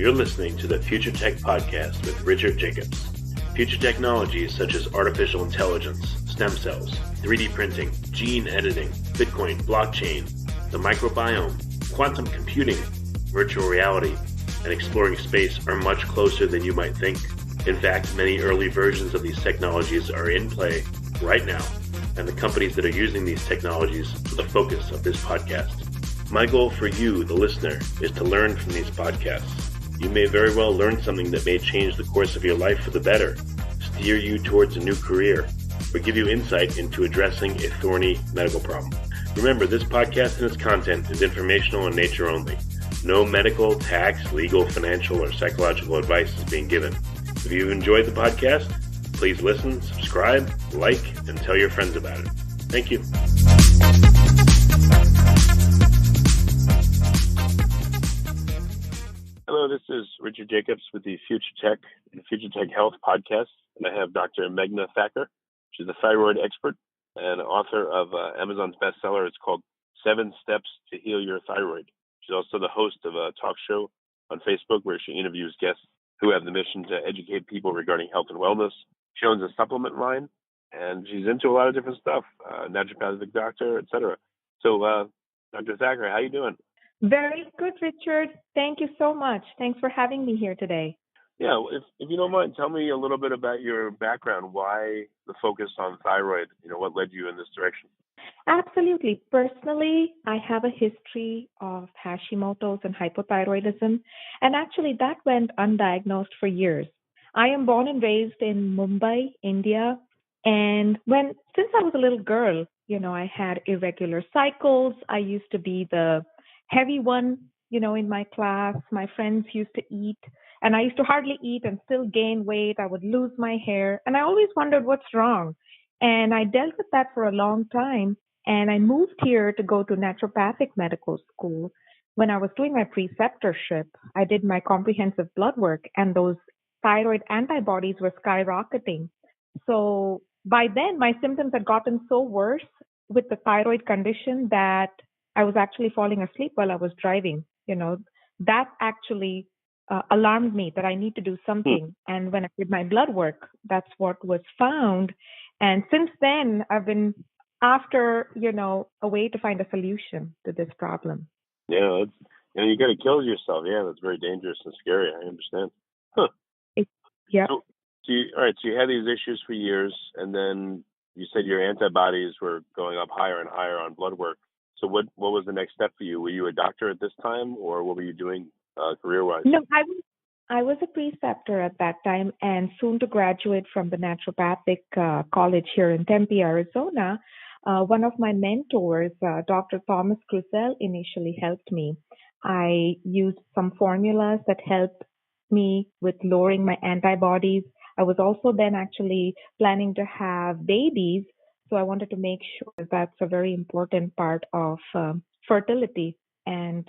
You're listening to the Future Tech Podcast with Richard Jacobs. Future technologies such as artificial intelligence, stem cells, 3D printing, gene editing, Bitcoin, blockchain, the microbiome, quantum computing, virtual reality, and exploring space are much closer than you might think. In fact, many early versions of these technologies are in play right now, and the companies that are using these technologies are the focus of this podcast. My goal for you, the listener, is to learn from these podcasts. You may very well learn something that may change the course of your life for the better, steer you towards a new career, or give you insight into addressing a thorny medical problem. Remember, this podcast and its content is informational in nature only. No medical, tax, legal, financial, or psychological advice is being given. If you've enjoyed the podcast, please listen, subscribe, like, and tell your friends about it. Thank you. Hello, this is Richard Jacobs with the Future Tech and Future Tech Health podcast, and I have Dr. Meghna Thacker. She's a thyroid expert and author of Amazon's bestseller. It's called 7 Steps to Heal Your Thyroid. She's also the host of a talk show on Facebook where she interviews guests who have the mission to educate people regarding health and wellness. She owns a supplement line, and she's into a lot of different stuff, naturopathic doctor, etc. So, Dr. Thacker, how you doing? Very good, Richard. Thank you so much. Thanks for having me here today. Yeah, if you don't mind, tell me a little bit about your background. Why the focus on thyroid? What led you in this direction? Absolutely. Personally, I have a history of Hashimoto's and hypothyroidism, and actually that went undiagnosed for years. I am born and raised in Mumbai, India, and since I was a little girl, I had irregular cycles. I used to be the heavy one, in my class. My friends used to eat, and I used to hardly eat and still gain weight. I would lose my hair, and I always wondered what's wrong. And I dealt with that for a long time, and I moved here to go to naturopathic medical school. When I was doing my preceptorship, I did my comprehensive blood work, and those thyroid antibodies were skyrocketing. So by then, my symptoms had gotten so worse with the thyroid condition that I was actually falling asleep while I was driving. That actually alarmed me that I need to do something. And when I did my blood work, that's what was found. And since then, I've been after, a way to find a solution to this problem. Yeah, you got to kill yourself. Yeah, that's very dangerous and scary. I understand. Huh. Yeah. So you had these issues for years, and then you said your antibodies were going up higher and higher on blood work. So what was the next step for you? Were you a doctor at this time, or what were you doing career-wise? No, I was a preceptor at that time and soon to graduate from the naturopathic college here in Tempe, Arizona. One of my mentors, Dr. Thomas Cruzel, initially helped me. I used some formulas that helped me with lowering my antibodies. I was also then actually planning to have babies. So I wanted to make sure that's a very important part of fertility. And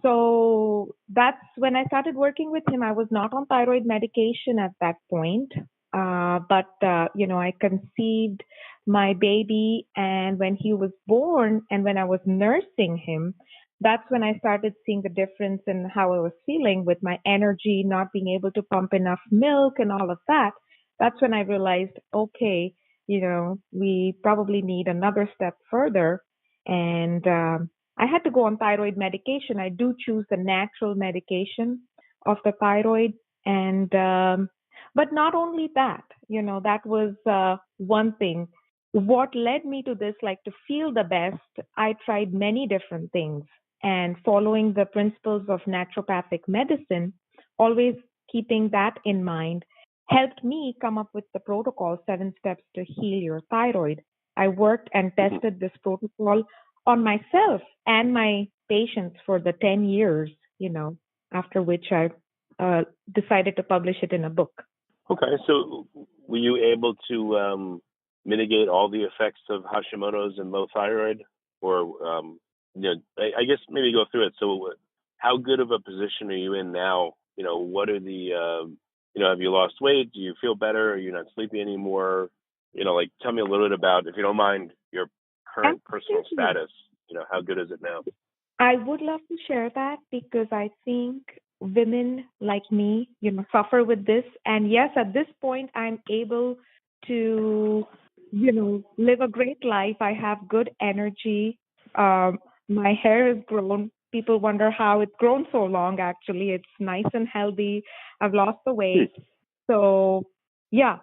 so that's when I started working with him. I was not on thyroid medication at that point. But I conceived my baby. And when he was born and when I was nursing him, that's when I started seeing the difference in how I was feeling with my energy, not being able to pump enough milk and all of that. That's when I realized, okay, we probably need another step further. And I had to go on thyroid medication. I do choose the natural medication of the thyroid. And but not only that, that was one thing. What led me to this, like to feel the best, I tried many different things. And following the principles of naturopathic medicine, always keeping that in mind, helped me come up with the protocol 7 Steps to Heal Your Thyroid. I worked and tested this protocol on myself and my patients for the 10 years, after which I decided to publish it in a book. Okay, so were you able to mitigate all the effects of Hashimoto's and low thyroid? Or, I guess maybe go through it. So how good of a position are you in now? What are the... have you lost weight? Do you feel better? Are you not sleepy anymore? Tell me a little bit about, if you don't mind, your current personal status. How good is it now? I would love to share that because I think women like me, suffer with this. And yes, at this point, I'm able to, live a great life. I have good energy. My hair has grown. People wonder how it's grown so long, actually. It's nice and healthy. I've lost the weight. So, yeah.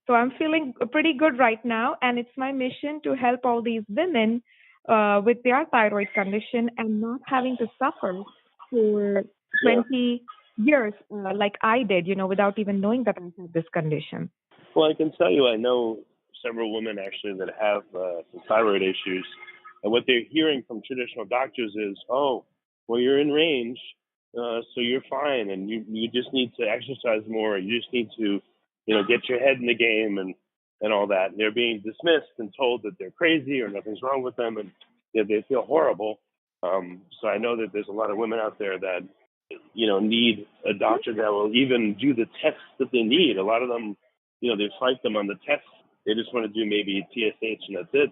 So I'm feeling pretty good right now. And it's my mission to help all these women with their thyroid condition and not having to suffer for Yeah. 20 years like I did, without even knowing that I had this condition. Well, I can tell you, I know several women actually that have some thyroid issues, and what they're hearing from traditional doctors is, "Oh, well, you're in range, so you're fine, and you just need to exercise more. You just need to, get your head in the game and all that." And they're being dismissed and told that they're crazy or nothing's wrong with them, and they feel horrible. So I know that there's a lot of women out there that need a doctor that will even do the tests that they need. A lot of them, they fight them on the tests. They just want to do maybe TSH and that's it.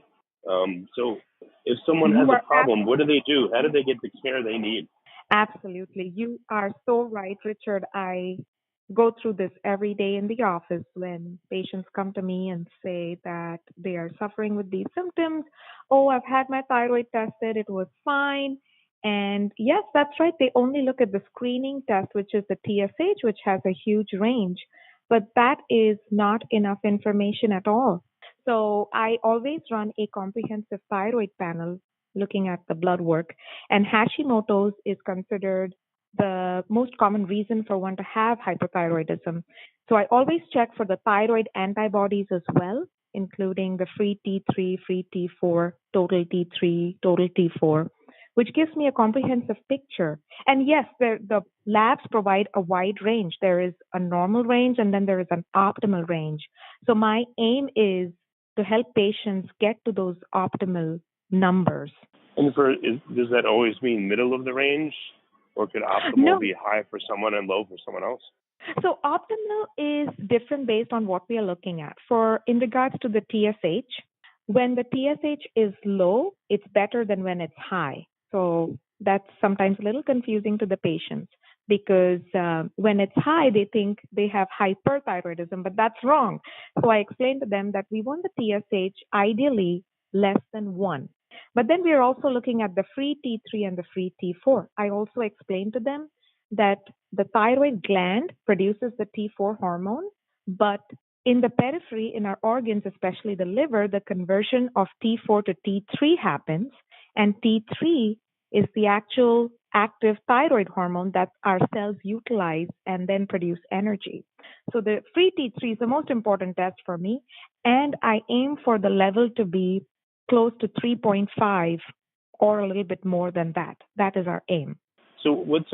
So if someone has You a are problem, what do they do? How do they get the care they need? Absolutely. You are so right, Richard. I go through this every day in the office when patients come to me and say that they are suffering with these symptoms. Oh, I've had my thyroid tested, it was fine. And yes, that's right. They only look at the screening test, which is the TSH, which has a huge range. But that is not enough information at all. So I always run a comprehensive thyroid panel looking at the blood work, and Hashimoto's is considered the most common reason for one to have hypothyroidism. So I always check for the thyroid antibodies as well, including the free T3, free T4, total T3, total T4, which gives me a comprehensive picture. And yes, the labs provide a wide range. There is a normal range and then there is an optimal range. So my aim is to help patients get to those optimal numbers. And does that always mean middle of the range, or could optimal No. be high for someone and low for someone else? So optimal is different based on what we are looking at. For in regards to the TSH, when the TSH is low, it's better than when it's high. So that's sometimes a little confusing to the patients because when it's high, they think they have hyperthyroidism, but that's wrong. So I explained to them that we want the TSH ideally less than 1. But then we are also looking at the free T3 and the free T4. I also explained to them that the thyroid gland produces the T4 hormone, but in the periphery, in our organs, especially the liver, the conversion of T4 to T3 happens, and T3 is the actual active thyroid hormone that our cells utilize and then produce energy. So the free T3 is the most important test for me, and I aim for the level to be close to 3.5 or a little bit more than that. That is our aim. So what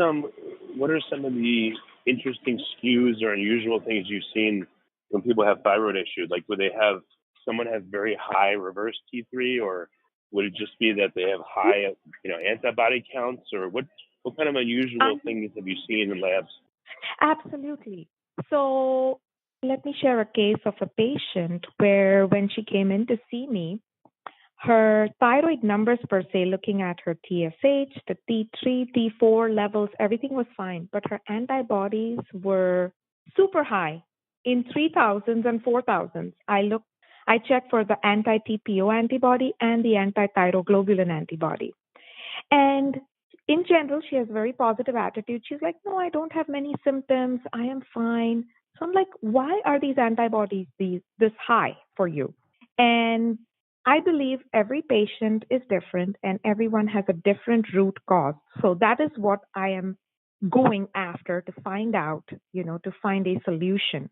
are some of the interesting skews or unusual things you've seen when people have thyroid issues? Like, would they have someone have very high reverse T3, or would it just be that they have high, antibody counts, or what kind of unusual things have you seen in labs? Absolutely. So let me share a case of a patient where when she came in to see me, her thyroid numbers per se, looking at her TSH, the T3, T4 levels, everything was fine, but her antibodies were super high in 3000s and 4000s. I checked for the anti-TPO antibody and the anti-thyroglobulin antibody. And in general, she has a very positive attitude. She's like, no, I don't have many symptoms. I am fine. So I'm like, why are these antibodies this high for you? And I believe every patient is different and everyone has a different root cause. So that is what I am going after to find out, to find a solution.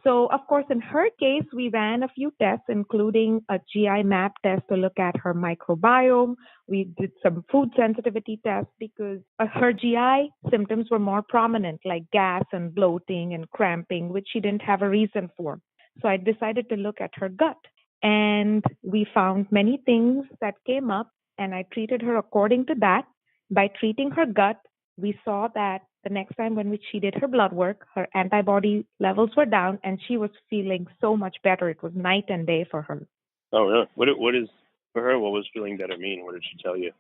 So, of course, in her case, we ran a few tests, including a GI map test to look at her microbiome. We did some food sensitivity tests because her GI symptoms were more prominent, like gas and bloating and cramping, which she didn't have a reason for. So I decided to look at her gut. And we found many things that came up, and I treated her according to that. By treating her gut, we saw that the next time when she did her blood work, her antibody levels were down and she was feeling so much better. It was night and day for her. Oh, really? What is for her? What was feeling better mean? What did she tell you?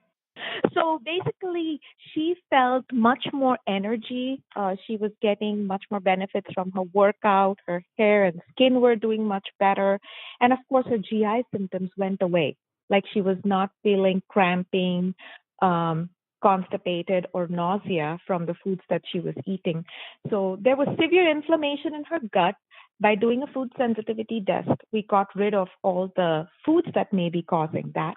So basically, she felt much more energy. She was getting much more benefits from her workout. Her hair and skin were doing much better. And of course, her GI symptoms went away. Like she was not feeling cramping, um, constipated, or nausea from the foods that she was eating. So there was severe inflammation in her gut. By doing a food sensitivity test, we got rid of all the foods that may be causing that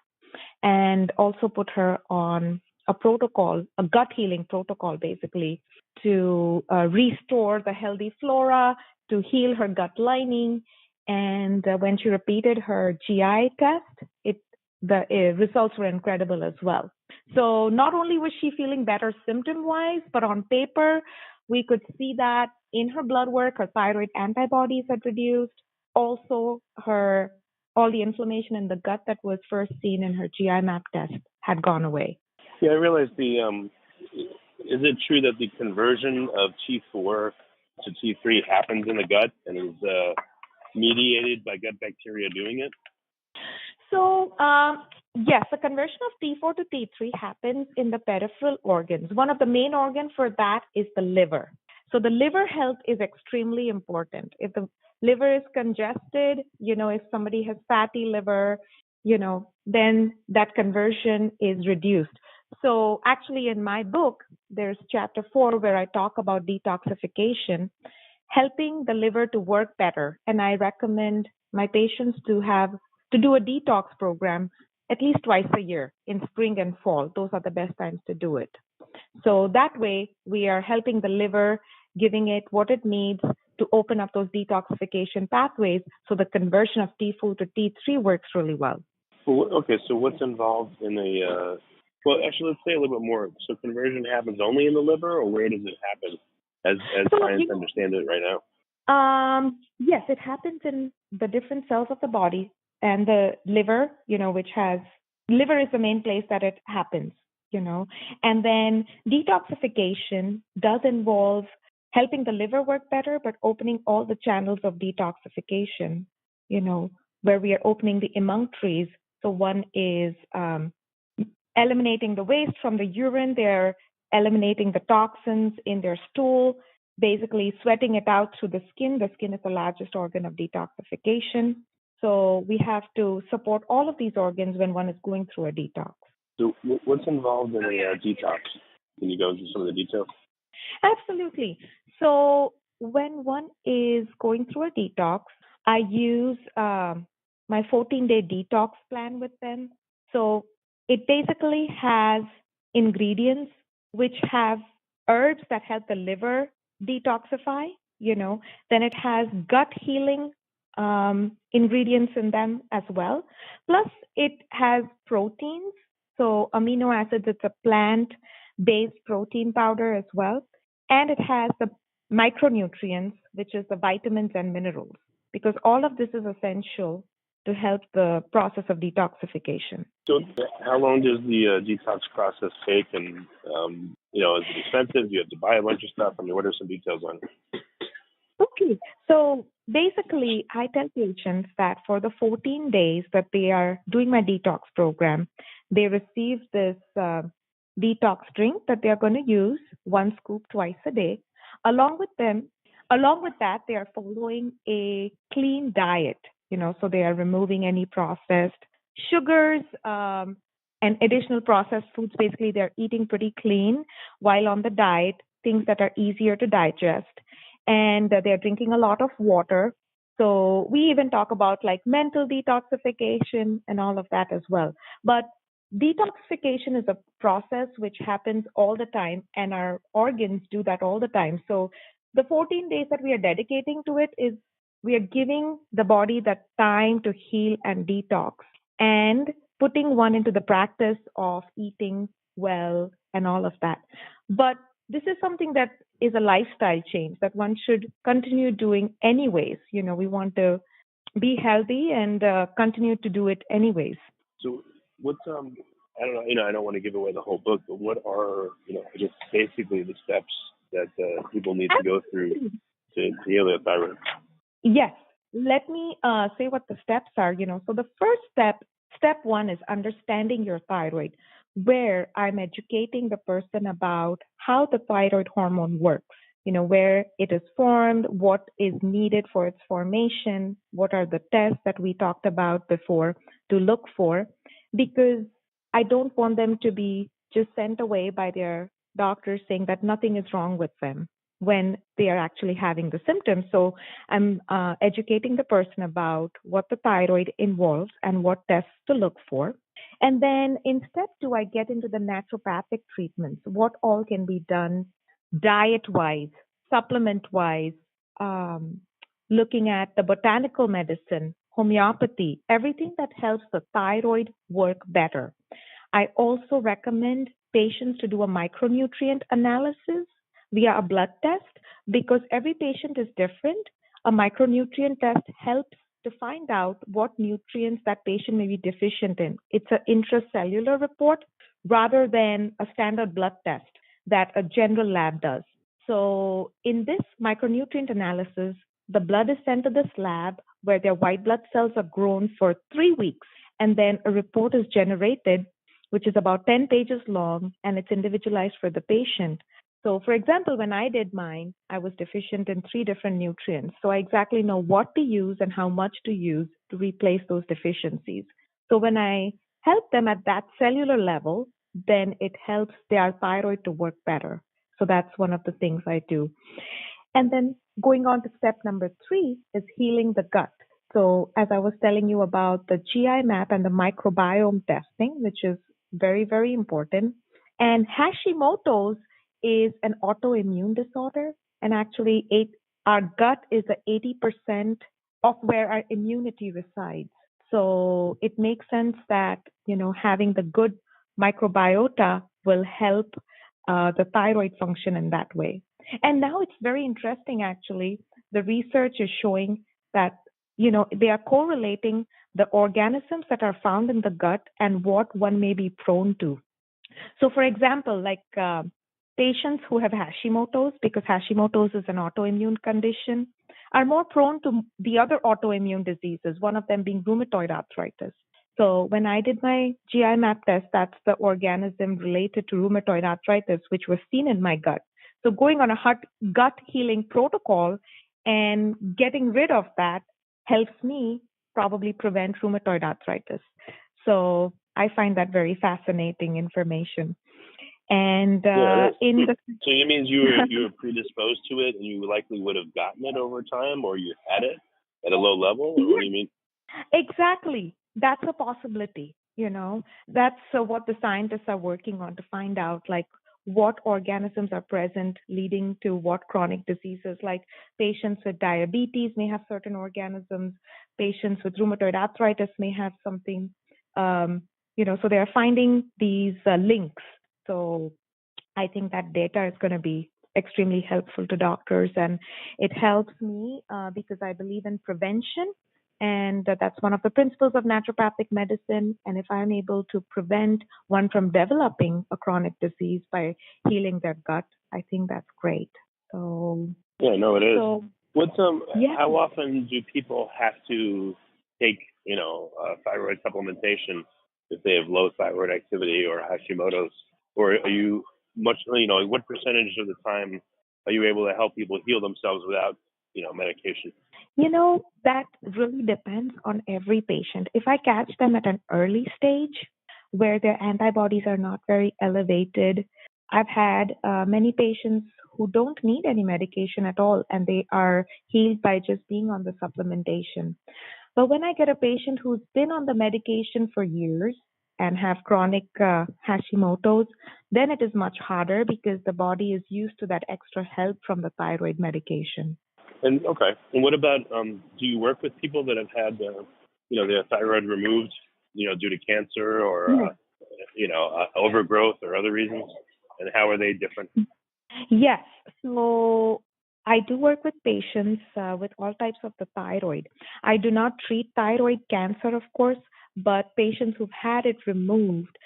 and also put her on a protocol, a gut healing protocol, basically, to restore the healthy flora, to heal her gut lining. And when she repeated her GI test, the results were incredible as well. So not only was she feeling better symptom-wise, but on paper, we could see that in her blood work, her thyroid antibodies had reduced. Also, her all the inflammation in the gut that was first seen in her GI map test had gone away. Yeah, I realized is it true that the conversion of T4 to T3 happens in the gut and is mediated by gut bacteria doing it? So, yes, the conversion of T4 to T3 happens in the peripheral organs. One of the main organs for that is the liver. So the liver health is extremely important. If the liver is congested, if somebody has fatty liver, then that conversion is reduced. So actually in my book, there's chapter 4 where I talk about detoxification, helping the liver to work better. And I recommend my patients to do a detox program at least twice a year in spring and fall. Those are the best times to do it. So that way we are helping the liver, giving it what it needs to open up those detoxification pathways so the conversion of T4 to T3 works really well. Well, okay, so what's involved in well, actually, let's say a little bit more. So conversion happens only in the liver, or where does it happen as science understands it right now? Yes, it happens in the different cells of the body, and the liver, liver is the main place that it happens, and then detoxification does involve helping the liver work better, but opening all the channels of detoxification, where we are opening the emunctories. So one is eliminating the waste from the urine. They're eliminating the toxins in their stool, basically sweating it out through the skin. The skin is the largest organ of detoxification. So we have to support all of these organs when one is going through a detox. So what's involved in a detox? Can you go into some of the details? Absolutely. So when one is going through a detox, I use my 14-day detox plan with them. So it basically has ingredients which have herbs that help the liver detoxify, Then it has gut healing ingredients in them as well. Plus, it has proteins. So amino acids, it's a plant-based protein powder as well. And it has the micronutrients, which is the vitamins and minerals, because all of this is essential to help the process of detoxification. So how long does the detox process take? And, is it expensive? Do you have to buy a bunch of stuff? I mean, what are some details on it? Okay. So basically, I tell patients that for the 14 days that they are doing my detox program, they receive this detox drink that they are going to use 1 scoop twice a day. Along with that, they are following a clean diet, so they are removing any processed sugars and additional processed foods. Basically, they're eating pretty clean while on the diet, things that are easier to digest. And they're drinking a lot of water. So we even talk about like mental detoxification and all of that as well. But detoxification is a process which happens all the time, and our organs do that all the time. So the 14 days that we are dedicating to it is we are giving the body that time to heal and detox, and putting one into the practice of eating well and all of that. But this is something that is a lifestyle change that one should continue doing anyways. We want to be healthy and continue to do it anyways. So what's, I don't know, I don't want to give away the whole book, but what are, I guess basically the steps that people need to go through to heal their thyroid? Yes. Let me say what the steps are. So the first step 1 is understanding your thyroid. where I'm educating the person about how the thyroid hormone works, where it is formed, what is needed for its formation, what are the tests that we talked about before to look for, because I don't want them to be just sent away by their doctors saying that nothing is wrong with them when they are actually having the symptoms. So I'm educating the person about what the thyroid involves and what tests to look for. And then in step two, I get into the naturopathic treatments, what all can be done diet wise, supplement wise, um, looking at the botanical medicine, homeopathy, everything that helps the thyroid work better. I also recommend patients to do a micronutrient analysis via a blood test because every patient is different. A micronutrient test helps to find out what nutrients that patient may be deficient in. It's an intracellular report rather than a standard blood test that a general lab does. So, in this micronutrient analysis, the blood is sent to this lab where their white blood cells are grown for 3 weeks, and then a report is generated which is about 10 pages long and it's individualized for the patient. So, for example, when I did mine, I was deficient in three different nutrients. So, I exactly know what to use and how much to use to replace those deficiencies. So, when I help them at that cellular level, then it helps their thyroid to work better. So, that's one of the things I do. And then going on to step number three is healing the gut. So, as I was telling you about the GI map and the microbiome testing, which is very, very important. And Hashimoto's is an autoimmune disorder. And actually, our gut is the 80% of where our immunity resides. So it makes sense that, having the good microbiota will help the thyroid function in that way. And now it's very interesting, actually. The research is showing that, they are correlating the organisms that are found in the gut and what one may be prone to. So, for example, like patients who have Hashimoto's, because Hashimoto's is an autoimmune condition, are more prone to the other autoimmune diseases, one of them being rheumatoid arthritis. So, when I did my GI map test, that's the organism related to rheumatoid arthritis, which was seen in my gut. So, going on a gut healing protocol and getting rid of that helps me probably prevent rheumatoid arthritis. So, I find that very fascinating information. And in the so it means you were predisposed to it, and you likely would have gotten it over time, or you had it at a low level. Or what do you mean? Exactly, that's a possibility. That's what the scientists are working on to find out, like what organisms are present leading to what chronic diseases. Like patients with diabetes may have certain organisms, patients with rheumatoid arthritis may have something. So they are finding these links. So I think that data is going to be extremely helpful to doctors, and it helps me because I believe in prevention, and that's one of the principles of naturopathic medicine. And if I'm able to prevent one from developing a chronic disease by healing their gut, I think that's great. So yeah, no, it is. So, What's how often do people have to take thyroid supplementation if they have low thyroid activity or Hashimoto's, or are you much what percentage of the time are you able to help people heal themselves without medication? That really depends on every patient. If I catch them at an early stage where their antibodies are not very elevated, I've had many patients who don't need any medication at all and they are healed by just being on the supplementation. But when I get a patient who's been on the medication for years and have chronic Hashimoto's, then it is much harder because the body is used to that extra help from the thyroid medication. And okay, and what about do you work with people that have had their thyroid removed due to cancer or overgrowth or other reasons, and how are they different? Yes. So I do work with patients with all types of the thyroid. I do not treat thyroid cancer, of course, but patients who've had it removed,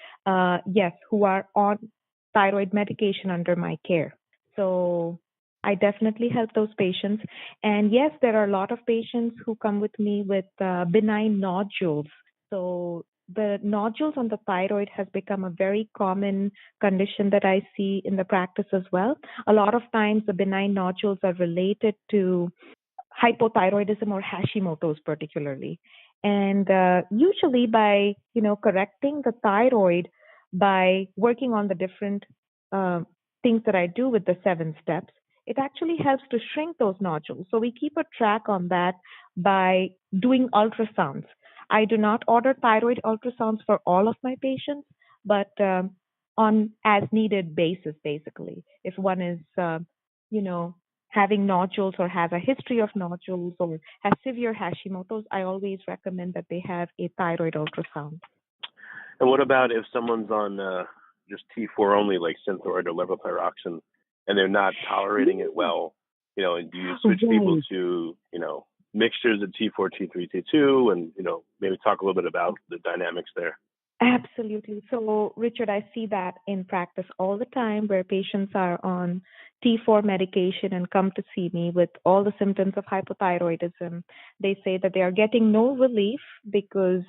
yes, who are on thyroid medication under my care. So I definitely help those patients. And yes, there are a lot of patients who come with me with benign nodules. So the nodules on the thyroid has become a very common condition that I see in the practice as well. A lot of times the benign nodules are related to hypothyroidism or Hashimoto's particularly. And usually by, correcting the thyroid, by working on the different uh, things that I do with the 7 steps, it actually helps to shrink those nodules. So we keep a track on that by doing ultrasounds. I do not order thyroid ultrasounds for all of my patients, but on as needed basis, basically. If one is, you know, having nodules or has a history of nodules or has severe Hashimoto's, I always recommend that they have a thyroid ultrasound. And what about if someone's on just T4 only, like Synthroid or levothyroxine, and they're not tolerating it well? And do you switch people to, mixtures of T4, T3, T2, and, maybe talk a little bit about the dynamics there? Absolutely. So, Richard, I see that in practice all the time where patients are on T4 medication and come to see me with all the symptoms of hypothyroidism. They say that they are getting no relief because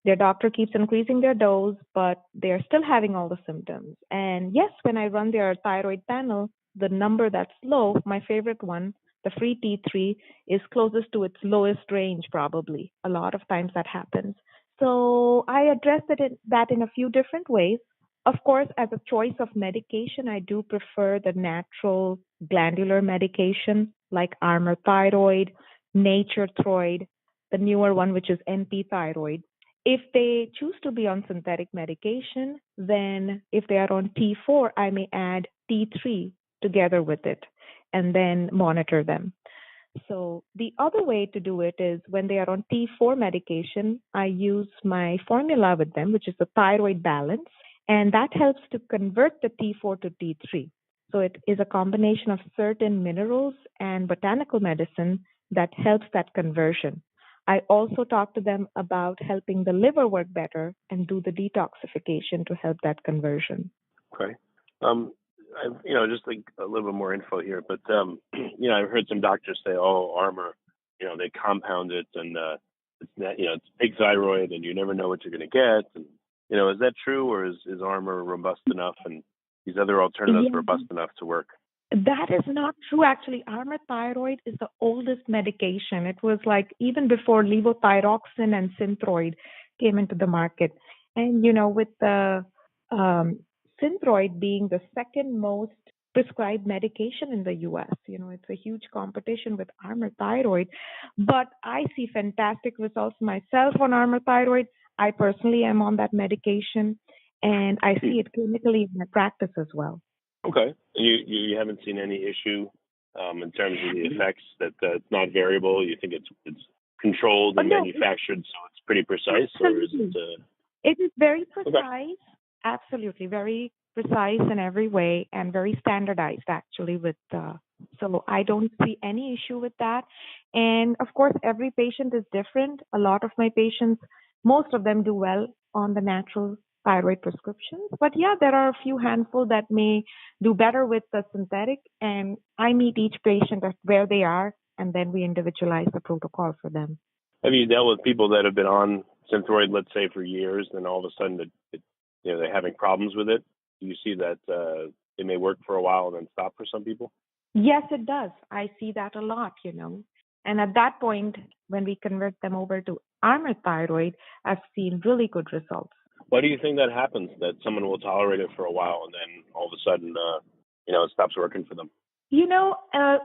their doctor keeps increasing their dose, but they are still having all the symptoms. And yes, when I run their thyroid panel, the number that's low, my favorite one, the free T3, is closest to its lowest range, probably. A lot of times that happens. So I addressed that in a few different ways. Of course, as a choice of medication, I do prefer the natural glandular medication like Armour Thyroid, Nature Throid, the newer one, which is NP Thyroid. If they choose to be on synthetic medication, then if they are on T4, I may add T3 together with it and then monitor them. So the other way to do it is when they are on T4 medication, I use my formula with them, which is the thyroid balance, and that helps to convert the T4 to T3. So it is a combination of certain minerals and botanical medicine that helps that conversion. I also talk to them about helping the liver work better and do the detoxification to help that conversion. Okay. Just like a little bit more info here, but I've heard some doctors say, "Oh, Armour, they compound it, and it's not, it's pig thyroid, and you never know what you're going to get." And is that true, or is Armour robust enough, and these other alternatives robust enough to work? That is not true. Actually, Armour Thyroid is the oldest medication. It was like even before levothyroxine and Synthroid came into the market. And, with the Synthroid being the second most prescribed medication in the US, it's a huge competition with Armour Thyroid. But I see fantastic results myself on Armour Thyroid. I personally am on that medication, and I see it clinically in my practice as well. Okay. You haven't seen any issue in terms of the effects that it's not variable? You think it's controlled and manufactured, so it's pretty precise, or is it? It is very precise. Okay. Absolutely, very precise in every way and very standardized actually. So I don't see any issue with that. And of course, every patient is different. A lot of my patients, most of them do well on the natural thyroid prescriptions. But yeah, there are a few handful that may do better with the synthetic, and I meet each patient at where they are, and then we individualize the protocol for them. Have you dealt with people that have been on Synthroid, let's say, for years, and all of a sudden they're having problems with it? Do you see that it may work for a while and then stop for some people? Yes, it does. I see that a lot, And at that point, when we convert them over to Armour Thyroid, I've seen really good results. Why do you think that happens, that someone will tolerate it for a while and then all of a sudden, it stops working for them?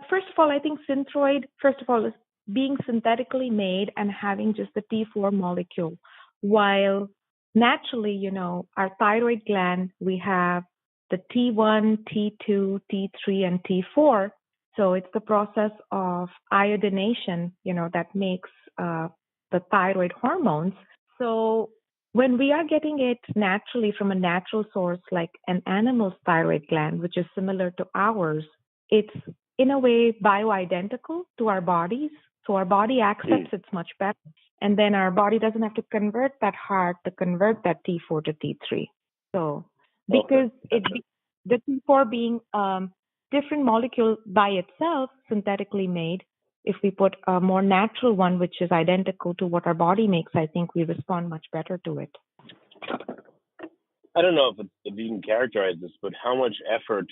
First of all, I think Synthroid, is being synthetically made and having just the T4 molecule. While naturally, our thyroid gland, we have the T1, T2, T3, and T4. So it's the process of iodination, that makes the thyroid hormones. So when we are getting it naturally from a natural source like an animal's thyroid gland, which is similar to ours, it's in a way bioidentical to our bodies. So our body accepts it's much better. And then our body doesn't have to convert that hard to convert that T4 to T3. So because the T4 being different molecule by itself, synthetically made, if we put a more natural one, which is identical to what our body makes, I think we respond much better to it. I don't know if you can characterize this, but how much effort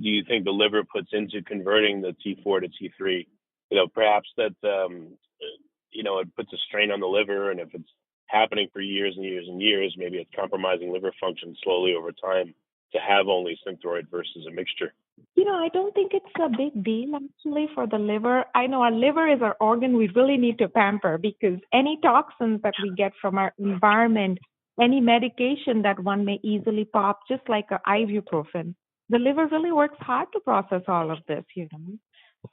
do you think the liver puts into converting the T4 to T3? Perhaps that, it puts a strain on the liver, and if it's happening for years and years and years, maybe it's compromising liver function slowly over time to have only Synthroid versus a mixture. I don't think it's a big deal actually for the liver. I know our liver is our organ we really need to pamper, because any toxins that we get from our environment, any medication that one may easily pop, just like an ibuprofen, the liver really works hard to process all of this,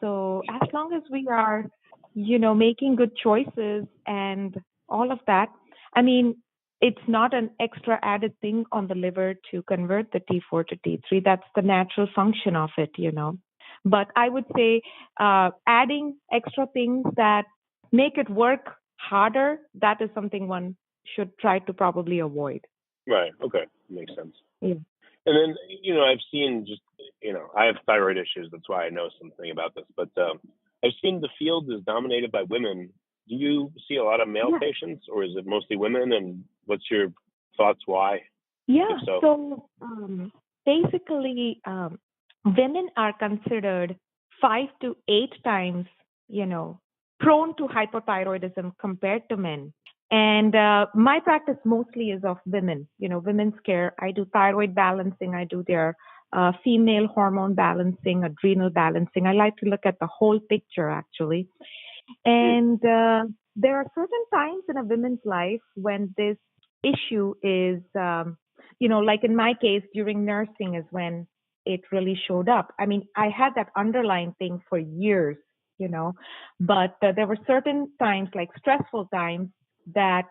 So as long as we are, making good choices and all of that, it's not an extra added thing on the liver to convert the T4 to T3. That's the natural function of it, But I would say adding extra things that make it work harder, that is something one should try to probably avoid. Right. Okay. Makes sense. Yeah. And then, I've seen I have thyroid issues. That's why I know something about this. But I've seen the field is dominated by women. Do you see a lot of male patients, or is it mostly women? And what's your thoughts why? Yeah. So basically, women are considered 5 to 8 times, prone to hypothyroidism compared to men. And my practice mostly is of women, women's care. I do thyroid balancing. I do their female hormone balancing, adrenal balancing. I like to look at the whole picture, actually. And there are certain times in a woman's life when this issue is, like in my case, during nursing is when it really showed up. I had that underlying thing for years, but there were certain times, like stressful times, that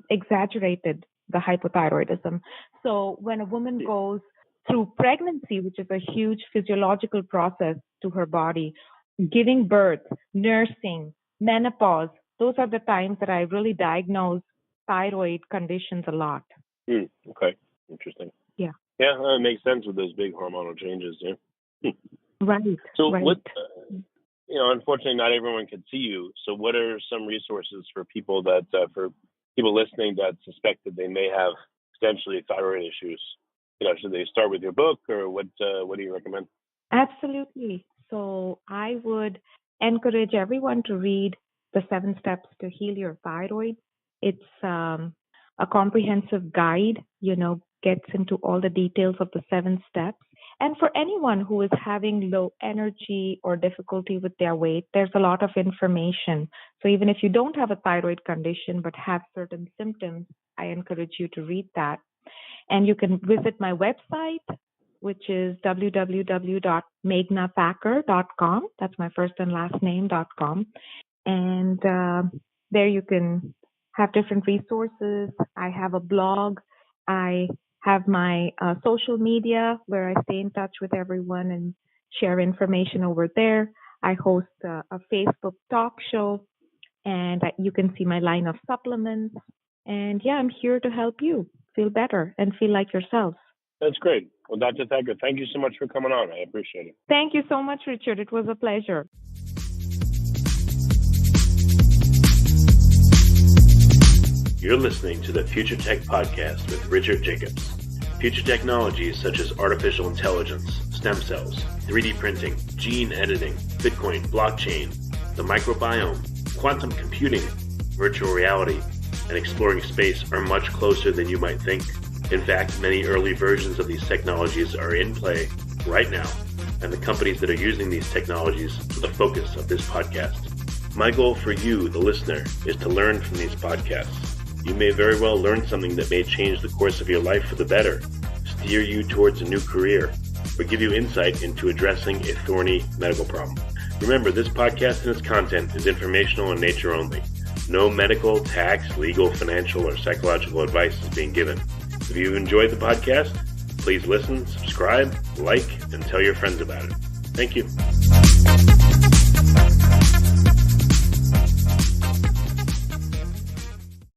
exaggerated the hypothyroidism. So when a woman goes through pregnancy, which is a huge physiological process to her body, giving birth, nursing, menopause, those are the times that I really diagnose thyroid conditions a lot. Okay. Interesting. Yeah. Yeah, it makes sense with those big hormonal changes. Yeah. Right. So right. what, unfortunately not everyone can see you. So what are some resources for people for people listening that suspect that they may have potentially thyroid issues? Should they start with your book, or what do you recommend? Absolutely. So I would encourage everyone to read The 7 Steps to Heal Your Thyroid. It's a comprehensive guide, gets into all the details of the 7 steps. And for anyone who is having low energy or difficulty with their weight, there's a lot of information. So even if you don't have a thyroid condition but have certain symptoms, I encourage you to read that. And you can visit my website, which is www.meghnathacker.com. That's my first and last name.com. And there you can have different resources. I have a blog. I have my social media where I stay in touch with everyone and share information over there. I host a Facebook talk show, and you can see my line of supplements. And I'm here to help you feel better and feel like yourself. That's great. Well, Dr. Thacker, thank you so much for coming on. I appreciate it. Thank you so much, Richard. It was a pleasure. You're listening to the Future Tech Podcast with Richard Jacobs. Future technologies such as artificial intelligence, stem cells, 3D printing, gene editing, Bitcoin, blockchain, the microbiome, quantum computing, virtual reality, and exploring space are much closer than you might think. In fact, many early versions of these technologies are in play right now, and the companies that are using these technologies are the focus of this podcast. My goal for you, the listener, is to learn from these podcasts. You may very well learn something that may change the course of your life for the better, steer you towards a new career, or give you insight into addressing a thorny medical problem. Remember, this podcast and its content is informational in nature only. No medical, tax, legal, financial, or psychological advice is being given. If you enjoyed the podcast, please listen, subscribe, like, and tell your friends about it. Thank you.